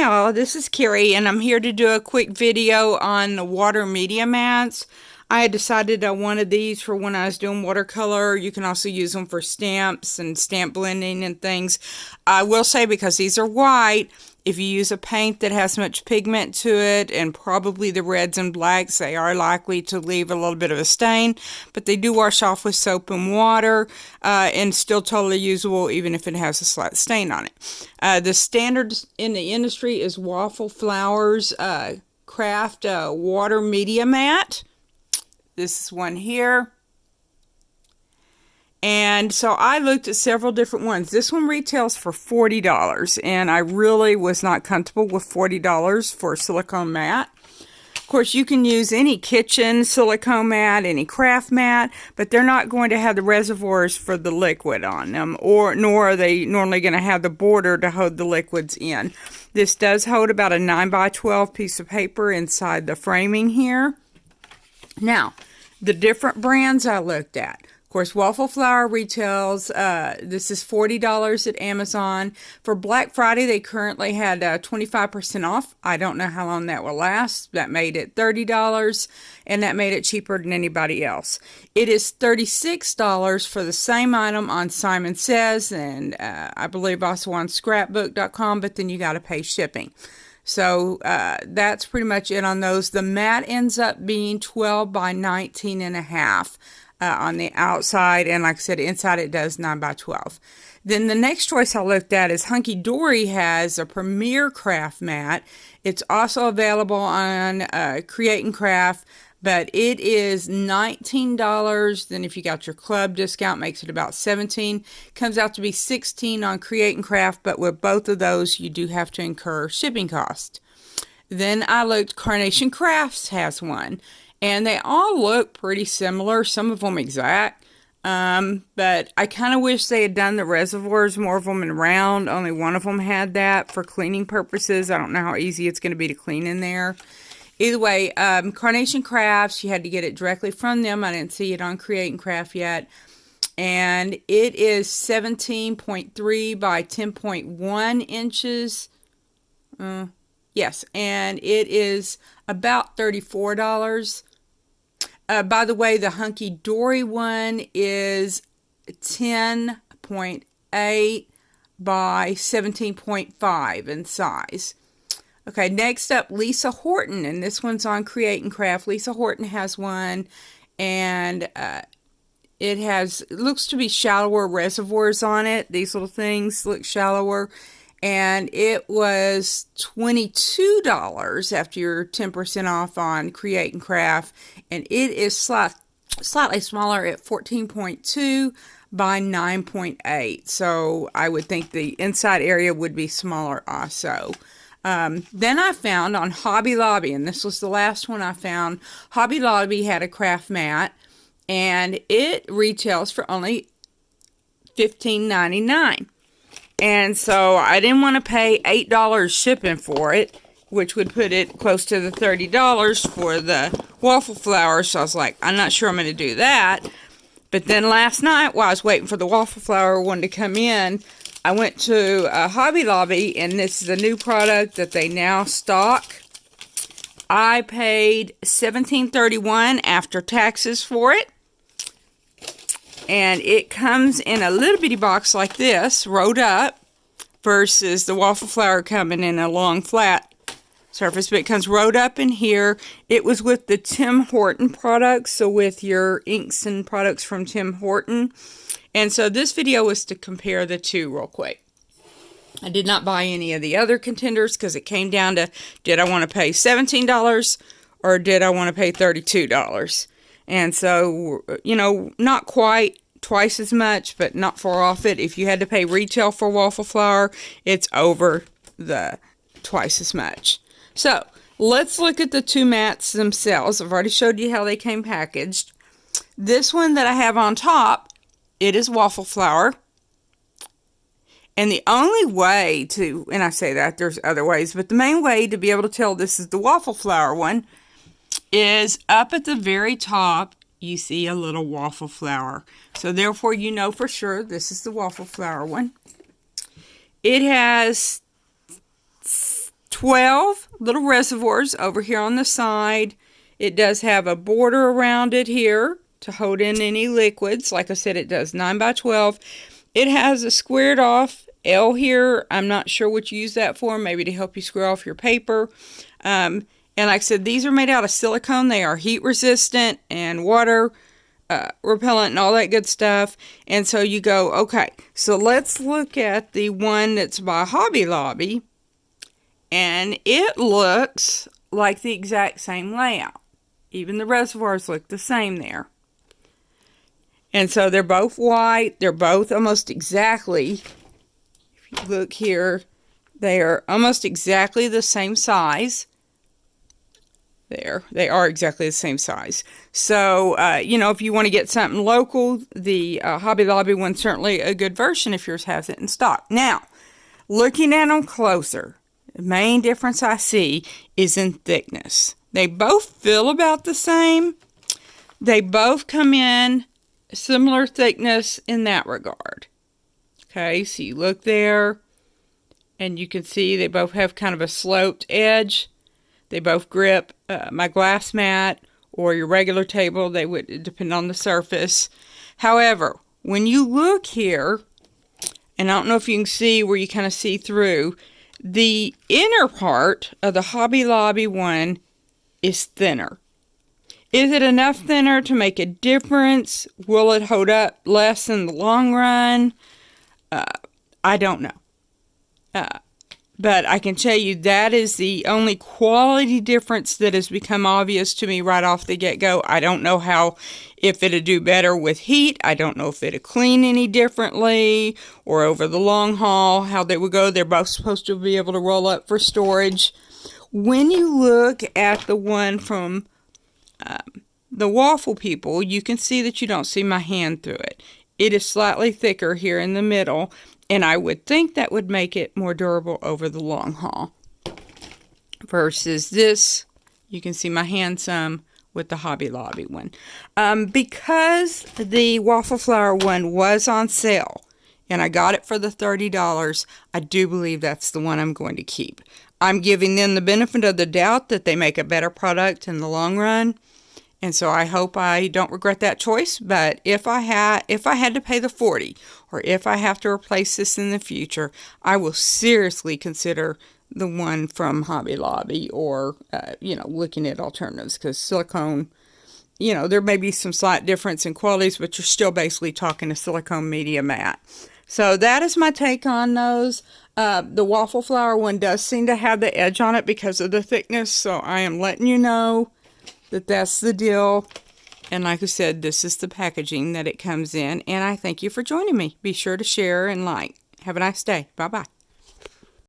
Hi all, this is Carrie and I'm here to do a quick video on the water media mats. I had decided I wanted these for when I was doing watercolor. You can also use them for stamps and stamp blending and things. I will say, because these are white, if you use a paint that has much pigment to it, and probably the reds and blacks, they are likely to leave a little bit of a stain, but they do wash off with soap and water and still totally usable even if it has a slight stain on it. The standard in the industry is Waffle Flowers Craft Water Media Mat. This is one here. And so I looked at several different ones. This one retails for $40, and I really was not comfortable with $40 for a silicone mat. Of course, you can use any kitchen silicone mat, any craft mat, but they're not going to have the reservoirs for the liquid on them, nor are they normally going to have the border to hold the liquids in. This does hold about a 9x12 piece of paper inside the framing here. Now, the different brands I looked at. Of course, Waffle Flower retails, this is $40 at Amazon. For Black Friday, they currently had 25% off. I don't know how long that will last. That made it $30, and that made it cheaper than anybody else. It is $36 for the same item on Simon Says, and I believe also on scrapbook.com, but then you got to pay shipping. So that's pretty much it on those. The mat ends up being 12 by 19 and a half on the outside, and like I said, inside it does 9 by 12. Then the next choice I looked at is Hunky Dory has a Premier Craft mat. It's also available on Create and Craft, but it is $19. Then if you got your club discount, makes it about $17. Comes out to be $16 on Create and Craft, but with both of those, you do have to incur shipping cost. Then I looked, Carnation Crafts has one, and they all look pretty similar, some of them exact. But I kind of wish they had done the reservoirs, more of them in round. Only one of them had that for cleaning purposes. I don't know how easy it's going to be to clean in there. Either way, Carnation Crafts, you had to get it directly from them. I didn't see it on Create and Craft yet. And it is 17.3 by 10.1 inches. Yes, and it is about $34. By the way, the Hunky Dory one is 10.8 by 17.5 in size. Okay, next up, Lisa Horton, and this one's on Create and Craft. Lisa Horton has one, and it looks to be shallower reservoirs on it. These little things look shallower, and it was $22 after your 10% off on Create and Craft, and it is slightly smaller at 14.2 by 9.8. So I would think the inside area would be smaller also. Then I found on Hobby Lobby, and this was the last one I found, Hobby Lobby had a craft mat, and it retails for only $15.99. And so I didn't want to pay $8 shipping for it, which would put it close to the $30 for the waffle flower. So I was like, I'm not sure I'm going to do that. But then last night, while I was waiting for the waffle flower one to come in, I went to Hobby Lobby, and this is a new product that they now stock. I paid $17.31 after taxes for it. And it comes in a little bitty box like this, rolled up, versus the waffle flower coming in a long flat surface. But it comes rolled up in here. It was with the Tim Horton products, so with your inks and products from Tim Horton. And so this video was to compare the two real quick. I did not buy any of the other contenders because it came down to, did I want to pay $17 or did I want to pay $32? And so, you know, not quite twice as much, but not far off it. If you had to pay retail for waffle flour, it's over the twice as much. So, let's look at the two mats themselves. I've already showed you how they came packaged. This one that I have on top, it is waffle flour. And the only way to, and I say that, there's other ways, but the main way to be able to tell this is the waffle flour one is up at the very top, you see a little waffle flower. So therefore you know for sure this is the waffle flower one. It has 12 little reservoirs over here on the side. It does have a border around it here to hold in any liquids. Like I said, it does 9 by 12. It has a squared off L here. I'm not sure what you use that for. Maybe to help you square off your paper. And like I said, these are made out of silicone. They are heat resistant and water repellent and all that good stuff. And so you go, okay, so let's look at the one that's by Hobby Lobby. And it looks like the exact same layout. Even the reservoirs look the same there. And so they're both white. They're both almost exactly, if you look here, they are almost exactly the same size. There, they are exactly the same size. So, you know, if you want to get something local, the Hobby Lobby one's certainly a good version if yours has it in stock. Now, looking at them closer, the main difference I see is in thickness. They both feel about the same. They both come in similar thickness in that regard. Okay, so you look there, and you can see they both have kind of a sloped edge. They both grip my glass mat or your regular table. They would depend on the surface. However, when you look here, and I don't know if you can see where you kind of see through, the inner part of the Hobby Lobby one is thinner. Is it enough thinner to make a difference? Will it hold up less in the long run? I don't know. But I can tell you that is the only quality difference that has become obvious to me right off the get-go. I don't know how, if it'd do better with heat. I don't know if it'd clean any differently or over the long haul, how they would go. They're both supposed to be able to roll up for storage. When you look at the one from the Waffle people, you can see that you don't see my hand through it. It is slightly thicker here in the middle. And I would think that would make it more durable over the long haul. Versus this, you can see my hand some with the Hobby Lobby one. Because the Waffle Flower one was on sale, and I got it for the $30, I do believe that's the one I'm going to keep. I'm giving them the benefit of the doubt that they make a better product in the long run. And so I hope I don't regret that choice. But if I had to pay the $40, or if I have to replace this in the future, I will seriously consider the one from Hobby Lobby, or you know, looking at alternatives, because silicone, you know, there may be some slight difference in qualities, but you're still basically talking a silicone media mat. So that is my take on those. The Waffle Flower one does seem to have the edge on it because of the thickness. So I am letting you know that that's the deal. And like I said, this is the packaging that it comes in. And I thank you for joining me. Be sure to share and like. Have a nice day. Bye-bye.